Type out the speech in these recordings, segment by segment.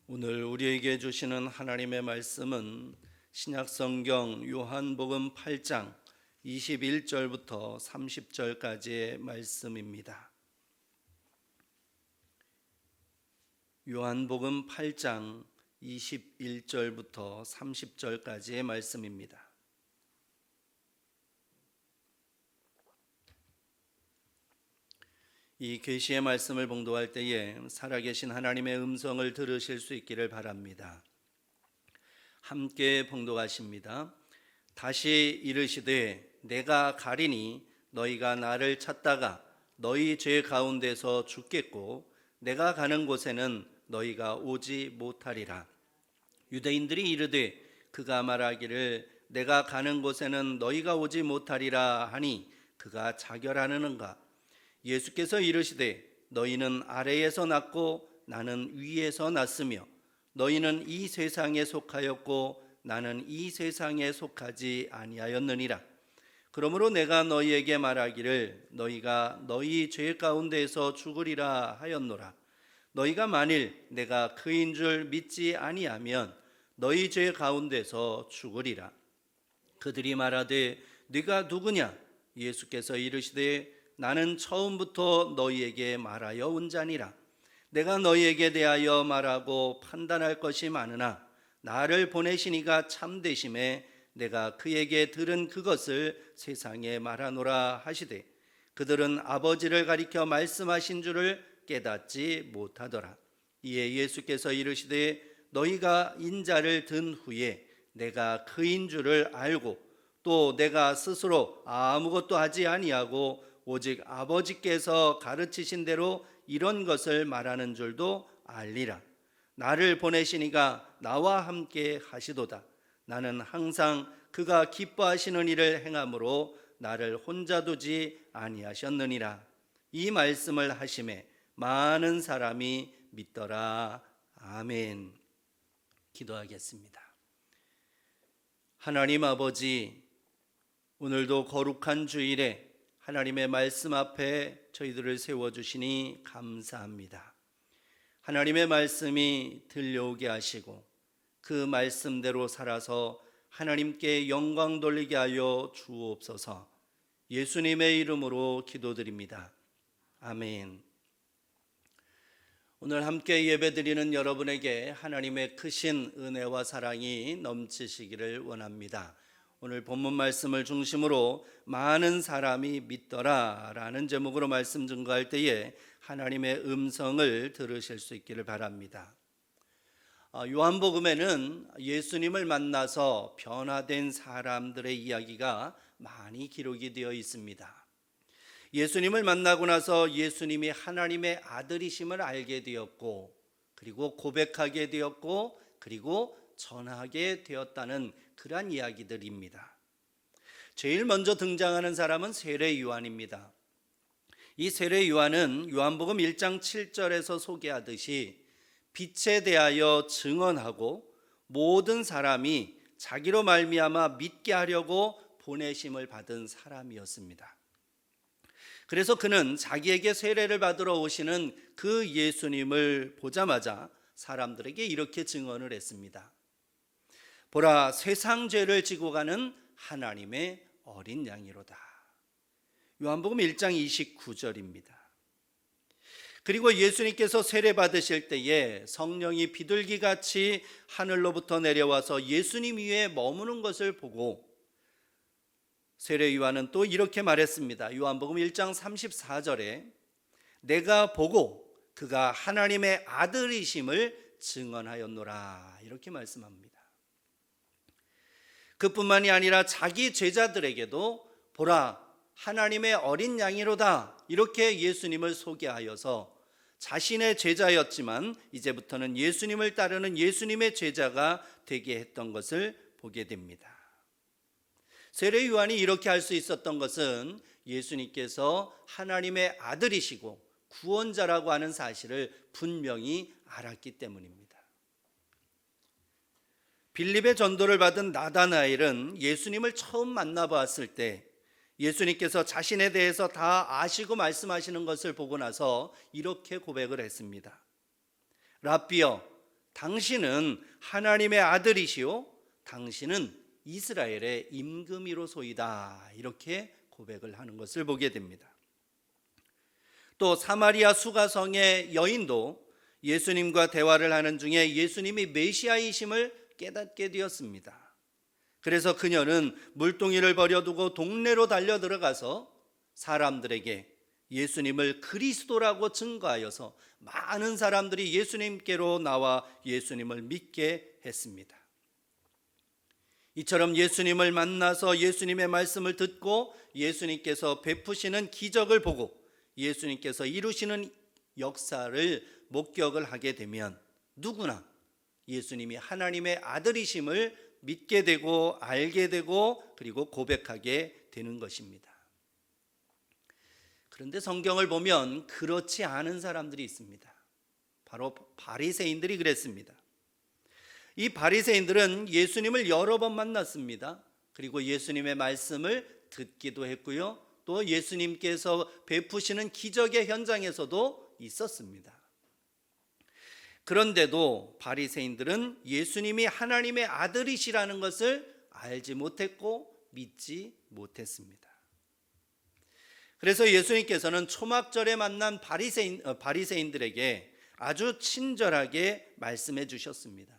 오늘 우리에게 주시는 하나님의 말씀은 신약성경 요한복음 8장 21절부터 30절까지의 말씀입니다. 요한복음 8장 21절부터 30절까지의 말씀입니다. 이 계시의 말씀을 봉독할 때에 살아계신 하나님의 음성을 들으실 수 있기를 바랍니다. 함께 봉독하십니다. 다시 이르시되 내가 가리니 너희가 나를 찾다가 너희 죄 가운데서 죽겠고 내가 가는 곳에는 너희가 오지 못하리라. 유대인들이 이르되 그가 말하기를 내가 가는 곳에는 너희가 오지 못하리라 하니 그가 자결하느는가? 예수께서 이르시되 너희는 아래에서 났고 나는 위에서 났으며 너희는 이 세상에 속하였고 나는 이 세상에 속하지 아니하였느니라. 그러므로 내가 너희에게 말하기를 너희가 너희 죄 가운데에서 죽으리라 하였노라. 너희가 만일 내가 그인 줄 믿지 아니하면 너희 죄 가운데서 죽으리라. 그들이 말하되 네가 누구냐? 예수께서 이르시되 나는 처음부터 너희에게 말하여 온 자니라. 내가 너희에게 대하여 말하고 판단할 것이 많으나 나를 보내신 이가 참되심에 내가 그에게 들은 그것을 세상에 말하노라 하시되 그들은 아버지를 가리켜 말씀하신 줄을 깨닫지 못하더라. 이에 예수께서 이르시되 너희가 인자를 든 후에 내가 그인 줄을 알고 또 내가 스스로 아무것도 하지 아니하고 오직 아버지께서 가르치신 대로 이런 것을 말하는 줄도 알리라. 나를 보내신 이가 나와 함께 하시도다. 나는 항상 그가 기뻐하시는 일을 행함으로 나를 혼자 두지 아니하셨느니라. 이 말씀을 하심에 많은 사람이 믿더라. 아멘. 기도하겠습니다. 하나님 아버지, 오늘도 거룩한 주일에 하나님의 말씀 앞에 저희들을 세워주시니 감사합니다. 하나님의 말씀이 들려오게 하시고 그 말씀대로 살아서 하나님께 영광 돌리게 하여 주옵소서. 예수님의 이름으로 기도드립니다. 아멘. 오늘 함께 예배드리는 여러분에게 하나님의 크신 은혜와 사랑이 넘치시기를 원합니다. 오늘 본문 말씀을 중심으로 많은 사람이 믿더라 라는 제목으로 말씀 증거할 때에 하나님의 음성을 들으실 수 있기를 바랍니다. 요한복음에는 예수님을 만나서 변화된 사람들의 이야기가 많이 기록이 되어 있습니다. 예수님을 만나고 나서 예수님이 하나님의 아들이심을 알게 되었고 그리고 고백하게 되었고 그리고 전하게 되었다는 그러한 이야기들입니다. 제일 먼저 등장하는 사람은 세례 요한입니다. 이 세례 요한은 요한복음 1장 7절에서 소개하듯이 빛에 대하여 증언하고 모든 사람이 자기로 말미암아 믿게 하려고 보내심을 받은 사람이었습니다. 그래서 그는 자기에게 세례를 받으러 오시는 그 예수님을 보자마자 사람들에게 이렇게 증언을 했습니다. 보라, 세상 죄를 지고 가는 하나님의 어린 양이로다. 요한복음 1장 29절입니다. 그리고 예수님께서 세례 받으실 때에 성령이 비둘기같이 하늘로부터 내려와서 예수님 위에 머무는 것을 보고 세례 요한은 또 이렇게 말했습니다. 요한복음 1장 34절에 내가 보고 그가 하나님의 아들이심을 증언하였노라 이렇게 말씀합니다. 그뿐만이 아니라 자기 제자들에게도 보라 하나님의 어린 양이로다 이렇게 예수님을 소개하여서 자신의 제자였지만 이제부터는 예수님을 따르는 예수님의 제자가 되게 했던 것을 보게 됩니다. 세례 요한이 이렇게 할 수 있었던 것은 예수님께서 하나님의 아들이시고 구원자라고 하는 사실을 분명히 알았기 때문입니다. 빌립의 전도를 받은 나다나엘은 예수님을 처음 만나보았을 때 예수님께서 자신에 대해서 다 아시고 말씀하시는 것을 보고 나서 이렇게 고백을 했습니다. 랍비여, 당신은 하나님의 아들이시오, 당신은 이스라엘의 임금이로소이다. 이렇게 고백을 하는 것을 보게 됩니다. 또 사마리아 수가성의 여인도 예수님과 대화를 하는 중에 예수님이 메시아이심을 깨닫게 되었습니다. 그래서 그녀는 물동이를 버려두고 동네로 달려 들어가서 사람들에게 예수님을 그리스도라고 증거하여서 많은 사람들이 예수님께로 나와 예수님을 믿게 했습니다. 이처럼 예수님을 만나서 예수님의 말씀을 듣고 예수님께서 베푸시는 기적을 보고 예수님께서 이루시는 역사를 목격을 하게 되면 누구나 예수님이 하나님의 아들이심을 믿게 되고 알게 되고 그리고 고백하게 되는 것입니다. 그런데 성경을 보면 그렇지 않은 사람들이 있습니다. 바로 바리새인들이 그랬습니다. 이 바리새인들은 예수님을 여러 번 만났습니다. 그리고 예수님의 말씀을 듣기도 했고요. 또 예수님께서 베푸시는 기적의 현장에서도 있었습니다. 그런데도 바리새인들은 예수님이 하나님의 아들이시라는 것을 알지 못했고 믿지 못했습니다. 그래서 예수님께서는 초막절에 만난 바리새인들에게 아주 친절하게 말씀해 주셨습니다.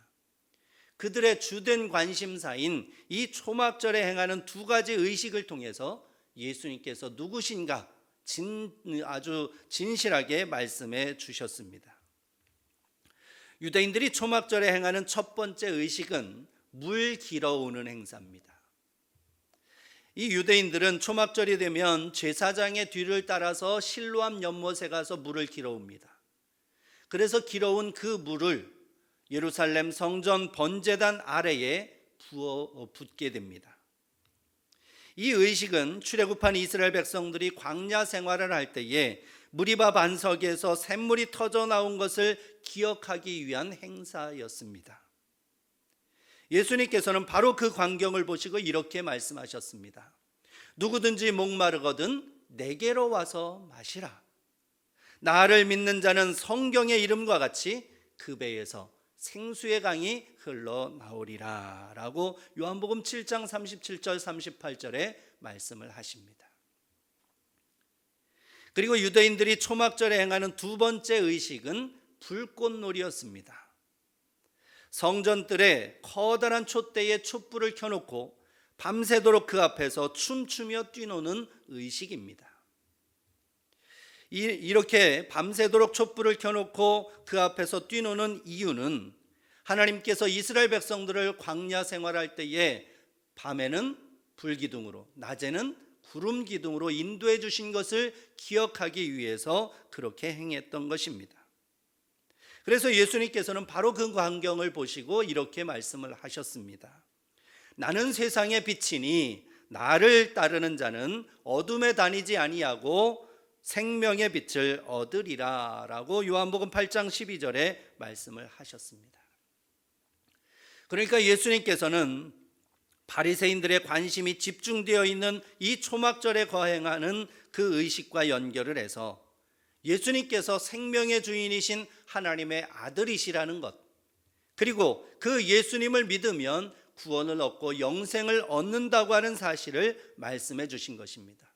그들의 주된 관심사인 이 초막절에 행하는 두 가지 의식을 통해서 예수님께서 누구신가 아주 진실하게 말씀해 주셨습니다. 유대인들이 초막절에 행하는 첫 번째 의식은 물 길어오는 행사입니다. 이 유대인들은 초막절이 되면 제사장의 뒤를 따라서 실로암 연못에 가서 물을 길어옵니다. 그래서 길어온 그 물을 예루살렘 성전 번제단 아래에 부어 붓게 됩니다. 이 의식은 출애굽한 이스라엘 백성들이 광야 생활을 할 때에 무리바 반석에서 샘물이 터져 나온 것을 기억하기 위한 행사였습니다. 예수님께서는 바로 그 광경을 보시고 이렇게 말씀하셨습니다. 누구든지 목마르거든 내게로 와서 마시라. 나를 믿는 자는 성경의 이름과 같이 그 배에서 생수의 강이 흘러나오리라 라고 요한복음 7장 37절 38절에 말씀을 하십니다. 그리고 유대인들이 초막절에 행하는 두 번째 의식은 불꽃놀이였습니다. 성전뜰에 커다란 촛대에 촛불을 켜놓고 밤새도록 그 앞에서 춤추며 뛰노는 의식입니다. 이렇게 밤새도록 촛불을 켜놓고 그 앞에서 뛰노는 이유는 하나님께서 이스라엘 백성들을 광야 생활할 때에 밤에는 불기둥으로 낮에는 구름 기둥으로 인도해 주신 것을 기억하기 위해서 그렇게 행했던 것입니다. 그래서 예수님께서는 바로 그 광경을 보시고 이렇게 말씀을 하셨습니다. 나는 세상의 빛이니 나를 따르는 자는 어둠에 다니지 아니하고 생명의 빛을 얻으리라 라고 요한복음 8장 12절에 말씀을 하셨습니다. 그러니까 예수님께서는 바리새인들의 관심이 집중되어 있는 이 초막절에 거행하는 그 의식과 연결을 해서 예수님께서 생명의 주인이신 하나님의 아들이시라는 것, 그리고 그 예수님을 믿으면 구원을 얻고 영생을 얻는다고 하는 사실을 말씀해 주신 것입니다.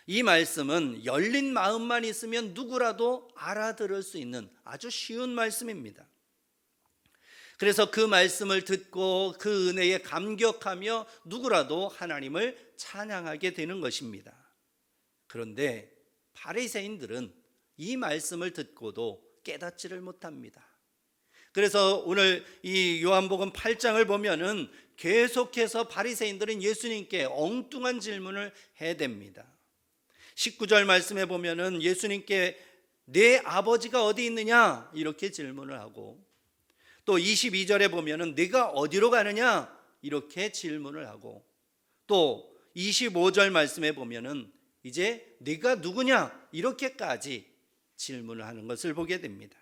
이 말씀은 열린 마음만 있으면 누구라도 알아들을 수 있는 아주 쉬운 말씀입니다. 그래서 그 말씀을 듣고 그 은혜에 감격하며 누구라도 하나님을 찬양하게 되는 것입니다. 그런데 바리새인들은 이 말씀을 듣고도 깨닫지를 못합니다. 그래서 오늘 이 요한복음 8장을 보면은 계속해서 바리새인들은 예수님께 엉뚱한 질문을 해댑니다. 19절 말씀에 보면은 예수님께 내 아버지가 어디 있느냐 이렇게 질문을 하고, 또 22절에 보면은 네가 어디로 가느냐 이렇게 질문을 하고, 또 25절 말씀에 보면은 이제 네가 누구냐 이렇게까지 질문을 하는 것을 보게 됩니다.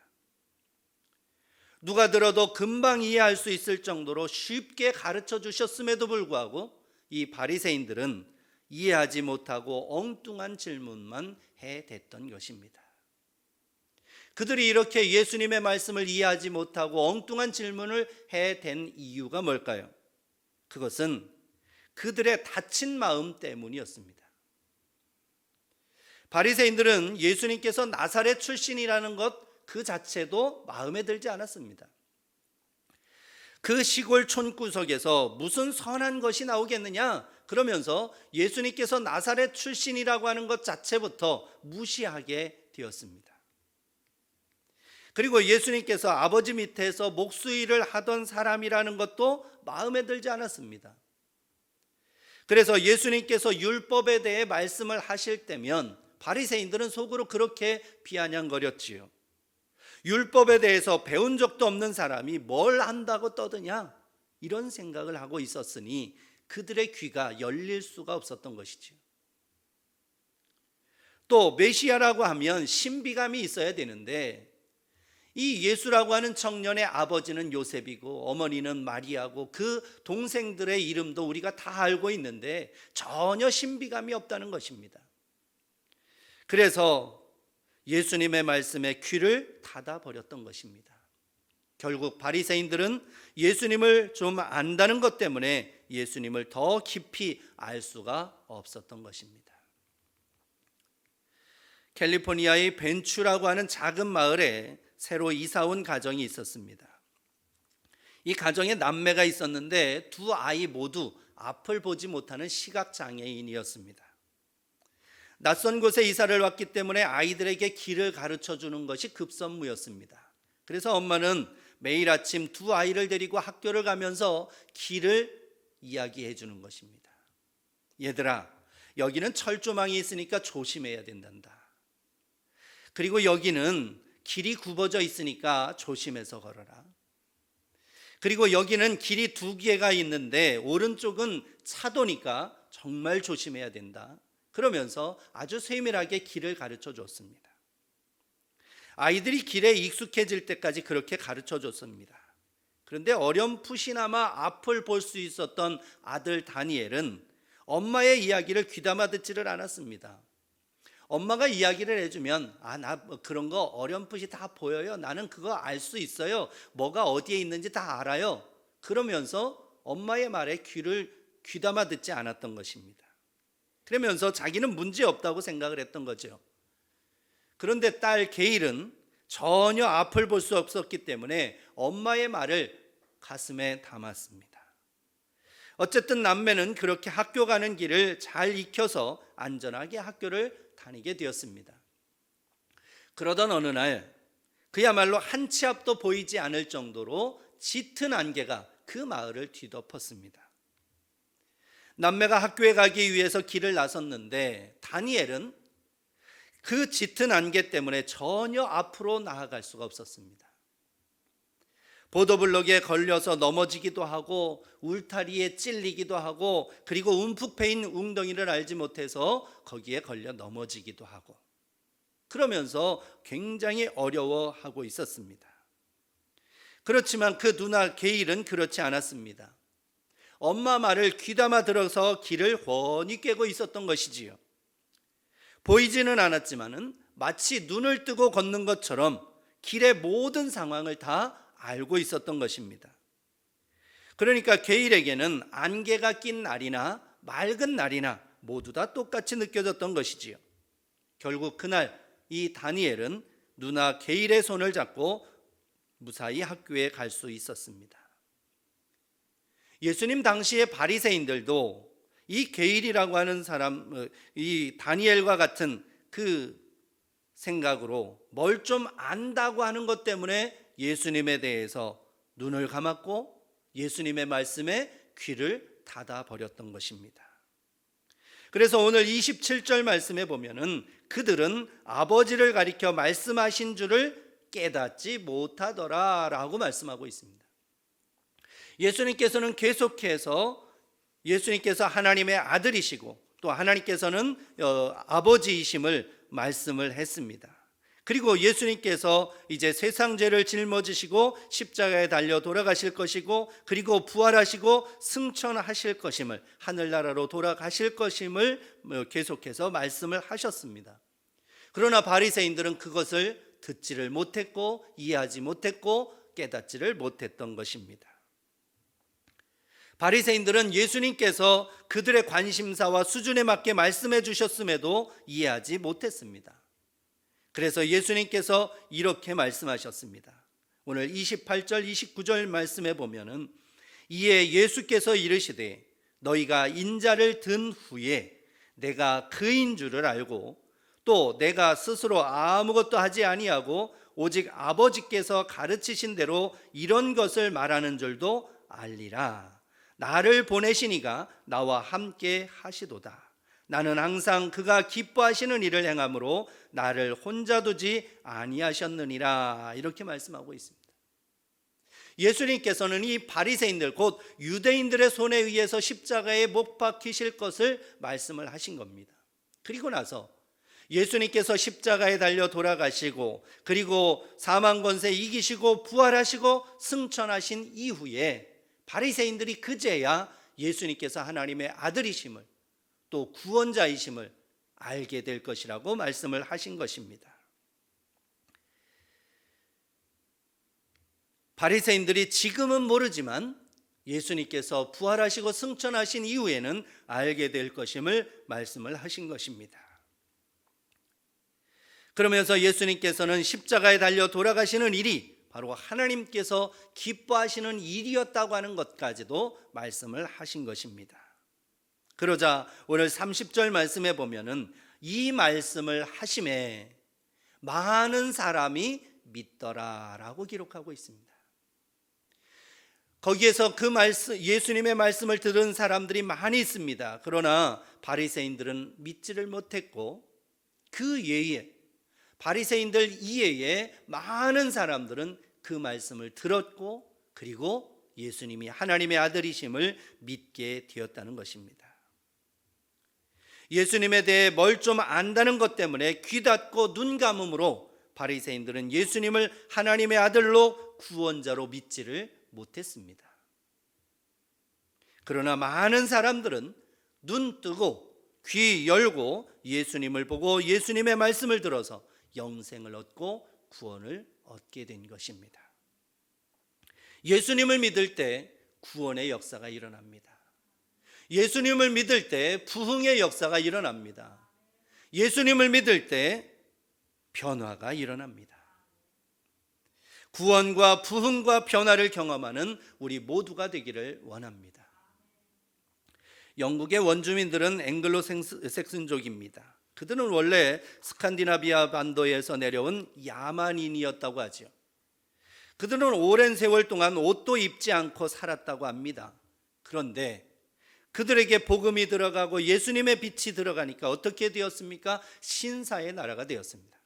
누가 들어도 금방 이해할 수 있을 정도로 쉽게 가르쳐 주셨음에도 불구하고 이 바리새인들은 이해하지 못하고 엉뚱한 질문만 해댔던 것입니다. 그들이 이렇게 예수님의 말씀을 이해하지 못하고 엉뚱한 질문을 해댄 이유가 뭘까요? 그것은 그들의 다친 마음 때문이었습니다. 바리새인들은 예수님께서 나사렛 출신이라는 것 그 자체도 마음에 들지 않았습니다. 그 시골 촌구석에서 무슨 선한 것이 나오겠느냐? 그러면서 예수님께서 나사렛 출신이라고 하는 것 자체부터 무시하게 되었습니다. 그리고 예수님께서 아버지 밑에서 목수일을 하던 사람이라는 것도 마음에 들지 않았습니다. 그래서 예수님께서 율법에 대해 말씀을 하실 때면 바리새인들은 속으로 그렇게 비아냥거렸지요. 율법에 대해서 배운 적도 없는 사람이 뭘 안다고 떠드냐? 이런 생각을 하고 있었으니 그들의 귀가 열릴 수가 없었던 것이지요. 또 메시아라고 하면 신비감이 있어야 되는데 이 예수라고 하는 청년의 아버지는 요셉이고 어머니는 마리아고 그 동생들의 이름도 우리가 다 알고 있는데 전혀 신비감이 없다는 것입니다. 그래서 예수님의 말씀에 귀를 닫아버렸던 것입니다. 결국 바리새인들은 예수님을 좀 안다는 것 때문에 예수님을 더 깊이 알 수가 없었던 것입니다. 캘리포니아의 벤츄라고 하는 작은 마을에 새로 이사 온 가정이 있었습니다. 이 가정에 남매가 있었는데 두 아이 모두 앞을 보지 못하는 시각장애인이었습니다. 낯선 곳에 이사를 왔기 때문에 아이들에게 길을 가르쳐 주는 것이 급선무였습니다. 그래서 엄마는 매일 아침 두 아이를 데리고 학교를 가면서 길을 이야기해 주는 것입니다. 얘들아, 여기는 철조망이 있으니까 조심해야 된단다. 그리고 여기는 길이 굽어져 있으니까 조심해서 걸어라. 그리고 여기는 길이 두 개가 있는데 오른쪽은 차도니까 정말 조심해야 된다. 그러면서 아주 세밀하게 길을 가르쳐 줬습니다. 아이들이 길에 익숙해질 때까지 그렇게 가르쳐 줬습니다. 그런데 어렴풋이나마 앞을 볼 수 있었던 아들 다니엘은 엄마의 이야기를 귀담아 듣지를 않았습니다. 엄마가 이야기를 해주면 나 그런 거 어렴풋이 다 보여요. 나는 그거 알 수 있어요. 뭐가 어디에 있는지 다 알아요. 그러면서 엄마의 말에 귀를 귀담아 듣지 않았던 것입니다. 그러면서 자기는 문제 없다고 생각을 했던 거죠. 그런데 딸 게일은 전혀 앞을 볼 수 없었기 때문에 엄마의 말을 가슴에 담았습니다. 어쨌든 남매는 그렇게 학교 가는 길을 잘 익혀서 안전하게 학교를 다니게 되었습니다. 그러던 어느 날 그야말로 한 치 앞도 보이지 않을 정도로 짙은 안개가 그 마을을 뒤덮었습니다. 남매가 학교에 가기 위해서 길을 나섰는데 다니엘은 그 짙은 안개 때문에 전혀 앞으로 나아갈 수가 없었습니다. 보도블록에 걸려서 넘어지기도 하고 울타리에 찔리기도 하고 그리고 움푹 패인 웅덩이를 알지 못해서 거기에 걸려 넘어지기도 하고 그러면서 굉장히 어려워하고 있었습니다. 그렇지만 그 누나 게일은 그렇지 않았습니다. 엄마 말을 귀담아 들어서 길을 훤히 꿰고 있었던 것이지요. 보이지는 않았지만은 마치 눈을 뜨고 걷는 것처럼 길의 모든 상황을 다 알고 있었던 것입니다. 그러니까 게일에게는 안개가 낀 날이나 맑은 날이나 모두 다 똑같이 느껴졌던 것이지요. 결국 그날 이 다니엘은 누나 게일의 손을 잡고 무사히 학교에 갈 수 있었습니다. 예수님 당시의 바리새인들도 이 게일이라고 하는 사람, 이 다니엘과 같은 그 생각으로 뭘 좀 안다고 하는 것 때문에 예수님에 대해서 눈을 감았고 예수님의 말씀에 귀를 닫아버렸던 것입니다. 그래서 오늘 27절 말씀에 보면은 그들은 아버지를 가리켜 말씀하신 줄을 깨닫지 못하더라 라고 말씀하고 있습니다. 예수님께서는 계속해서 예수님께서 하나님의 아들이시고 또 하나님께서는 아버지이심을 말씀을 했습니다. 그리고 예수님께서 이제 세상 죄를 짊어지시고 십자가에 달려 돌아가실 것이고 그리고 부활하시고 승천하실 것임을 하늘나라로 돌아가실 것임을 계속해서 말씀을 하셨습니다. 그러나 바리새인들은 그것을 듣지를 못했고 이해하지 못했고 깨닫지를 못했던 것입니다. 바리새인들은 예수님께서 그들의 관심사와 수준에 맞게 말씀해 주셨음에도 이해하지 못했습니다. 그래서 예수님께서 이렇게 말씀하셨습니다. 오늘 28절 29절 말씀에 보면은 이에 예수께서 이르시되 너희가 인자를 든 후에 내가 그인 줄을 알고 또 내가 스스로 아무것도 하지 아니하고 오직 아버지께서 가르치신 대로 이런 것을 말하는 줄도 알리라. 나를 보내시니가 나와 함께 하시도다. 나는 항상 그가 기뻐하시는 일을 행함으로 나를 혼자 두지 아니하셨느니라. 이렇게 말씀하고 있습니다. 예수님께서는 이 바리새인들 곧 유대인들의 손에 의해서 십자가에 못 박히실 것을 말씀을 하신 겁니다. 그리고 나서 예수님께서 십자가에 달려 돌아가시고 그리고 사망 권세 이기시고 부활하시고 승천하신 이후에 바리새인들이 그제야 예수님께서 하나님의 아들이심을 또 구원자이심을 알게 될 것이라고 말씀을 하신 것입니다. 바리새인들이 지금은 모르지만 예수님께서 부활하시고 승천하신 이후에는 알게 될 것임을 말씀을 하신 것입니다. 그러면서 예수님께서는 십자가에 달려 돌아가시는 일이 바로 하나님께서 기뻐하시는 일이었다고 하는 것까지도 말씀을 하신 것입니다. 그러자 오늘 30절 말씀에 보면은 이 말씀을 하심에 많은 사람이 믿더라라고 기록하고 있습니다. 거기에서 그 말씀, 예수님의 말씀을 들은 사람들이 많이 있습니다. 그러나 바리새인들은 믿지를 못했고 그 예에 바리새인들 이외에 많은 사람들은 그 말씀을 들었고 그리고 예수님이 하나님의 아들이심을 믿게 되었다는 것입니다. 예수님에 대해 뭘 좀 안다는 것 때문에 귀 닫고 눈 감음으로 바리새인들은 예수님을 하나님의 아들로 구원자로 믿지를 못했습니다. 그러나 많은 사람들은 눈 뜨고 귀 열고 예수님을 보고 예수님의 말씀을 들어서 영생을 얻고 구원을 얻게 된 것입니다. 예수님을 믿을 때 구원의 역사가 일어납니다. 예수님을 믿을 때 부흥의 역사가 일어납니다. 예수님을 믿을 때 변화가 일어납니다. 구원과 부흥과 변화를 경험하는 우리 모두가 되기를 원합니다. 영국의 원주민들은 앵글로 색슨족입니다. 그들은 원래 스칸디나비아 반도에서 내려온 야만인이었다고 하죠. 그들은 오랜 세월 동안 옷도 입지 않고 살았다고 합니다. 그런데 그들에게 복음이 들어가고 예수님의 빛이 들어가니까 어떻게 되었습니까? 신사의 나라가 되었습니다.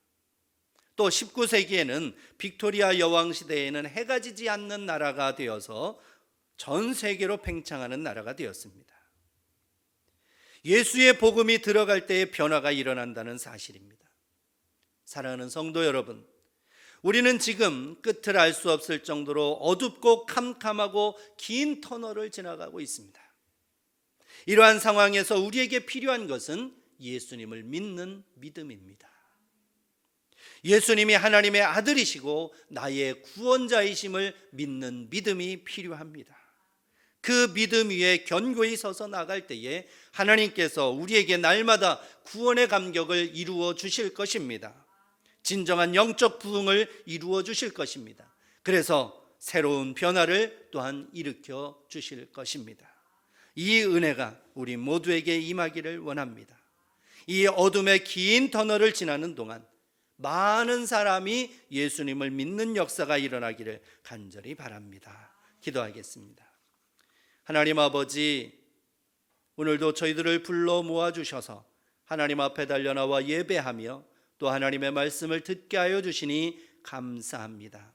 또 19세기에는 빅토리아 여왕 시대에는 해가 지지 않는 나라가 되어서 전 세계로 팽창하는 나라가 되었습니다. 예수의 복음이 들어갈 때의 변화가 일어난다는 사실입니다. 사랑하는 성도 여러분, 우리는 지금 끝을 알 수 없을 정도로 어둡고 캄캄하고 긴 터널을 지나가고 있습니다. 이러한 상황에서 우리에게 필요한 것은 예수님을 믿는 믿음입니다. 예수님이 하나님의 아들이시고 나의 구원자이심을 믿는 믿음이 필요합니다. 그 믿음 위에 견고히 서서 나갈 때에 하나님께서 우리에게 날마다 구원의 감격을 이루어 주실 것입니다. 진정한 영적 부흥을 이루어 주실 것입니다. 그래서 새로운 변화를 또한 일으켜 주실 것입니다. 이 은혜가 우리 모두에게 임하기를 원합니다. 이 어둠의 긴 터널을 지나는 동안 많은 사람이 예수님을 믿는 역사가 일어나기를 간절히 바랍니다. 기도하겠습니다. 하나님 아버지, 오늘도 저희들을 불러 모아주셔서 하나님 앞에 달려나와 예배하며 또 하나님의 말씀을 듣게 하여 주시니 감사합니다.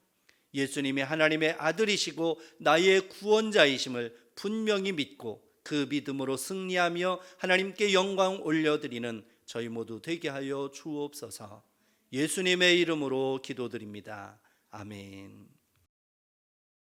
예수님이 하나님의 아들이시고 나의 구원자이심을 분명히 믿고 그 믿음으로 승리하며 하나님께 영광 올려드리는 저희 모두 되게 하여 주옵소서. 예수님의 이름으로 기도드립니다. 아멘.